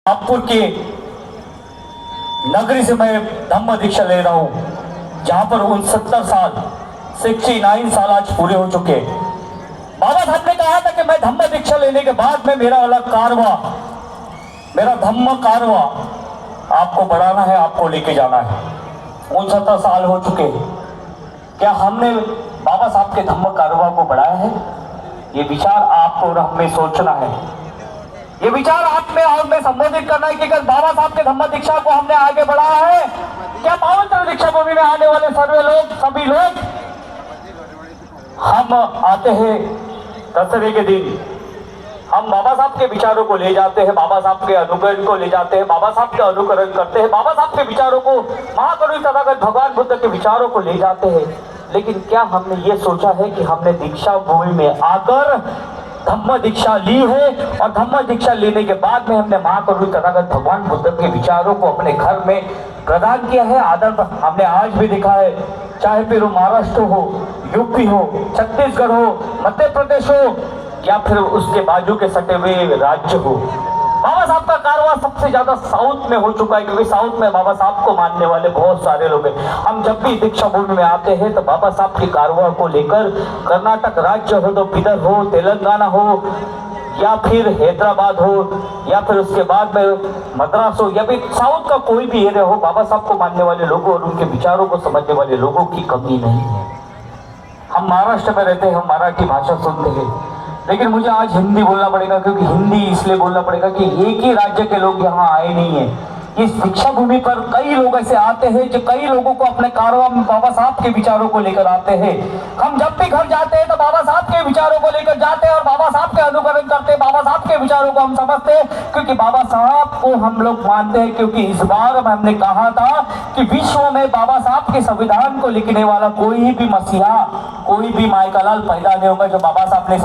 नागपुर के नगरी से मैं धम्म दीक्षा ले रहा हूं, जहां पर 69 साल 69 साल आज पूरे हो चुके। बाबा साहब ने कहा था कि मैं धम्म दीक्षा लेने के बाद में मेरा वाला कारवा, मेरा धम्म कारवा आपको बढ़ाना है, आपको लेके जाना है। 69 साल हो चुके, क्या हमने बाबा साहब के धम्म कारवा को बढ़ाया है? ये विचार आपको और हमें सोचना है, ये विचार आप में और में संबोधित करना है कि अगर बाबा साहब के धम्म दीक्षा को हमने आगे बढ़ाया है, क्या पवित्र दीक्षा भूमि में आने वाले सभी लोग हम आते हैं दशहरे के दिन, हम बाबा साहब के विचारों को ले जाते हैं, बाबा साहब के अनुकरण को ले जाते हैं, बाबा साहब के अनुकरण करते हैं, बाबा साहब के विचारों को, महाकरुणी तथागत भगवान बुद्ध के विचारों को ले जाते हैं। लेकिन क्या हमने ये सोचा है कि हमने दीक्षा भूमि में आकर धम्म दीक्षा ली है और धम्म दीक्षा लेने के बाद में हमने महाकरुणी तथागत भगवान बुद्ध के विचारों को अपने घर में प्रदान किया है? आदर हमने आज भी देखा है, चाहे फिर महाराष्ट्र हो, यूपी हो, छत्तीसगढ़ हो, मध्य प्रदेश हो या फिर उसके बाजू के सटे हुए राज्य हो, बाबा साहब का कारवा सबसे ज्यादा साउथ में हो चुका है, क्योंकि साउथ में बाबा साहब को मानने वाले बहुत सारे लोग हैं। हम जब भी दीक्षा भूमि में आते हैं तो बाबा साहब के कारवा को लेकर कर्नाटक राज्य हो, तो बिदर हो, तेलंगाना हो या फिर हैदराबाद हो या फिर उसके बाद में मद्रास हो या फिर साउथ का कोई भी एरिया हो, बाबा साहब को मानने वाले लोगों और उनके विचारों को समझने वाले लोगों की कमी नहीं है। हम महाराष्ट्र में रहते हैं, हम मराठी भाषा सुनते हैं, लेकिन मुझे आज हिंदी बोलना पड़ेगा, क्योंकि हिंदी इसलिए बोलना पड़ेगा कि एक ही राज्य के लोग यहाँ आए नहीं है। इस दीक्षा भूमि पर कई लोग ऐसे आते हैं जो कई लोगों को अपने कारवा में बाबा साहब के विचारों को लेकर आते हैं। हम जब भी घर जाते हैं तो बाबा साहब के विचारों को लेकर जाते हैं और बाबा साहब के अनुकरण करते हैं, बाबा साहब के विचारों को हम समझते हैं, क्योंकि बाबा साहब को हम लोग मानते हैं। क्योंकि इस बार हमने कहा था कि विश्व में बाबा साहब के संविधान को लिखने वाला कोई भी मसीहा, कोई भी माई का लाल पैदा नहीं होगा जो बाबा साहब ने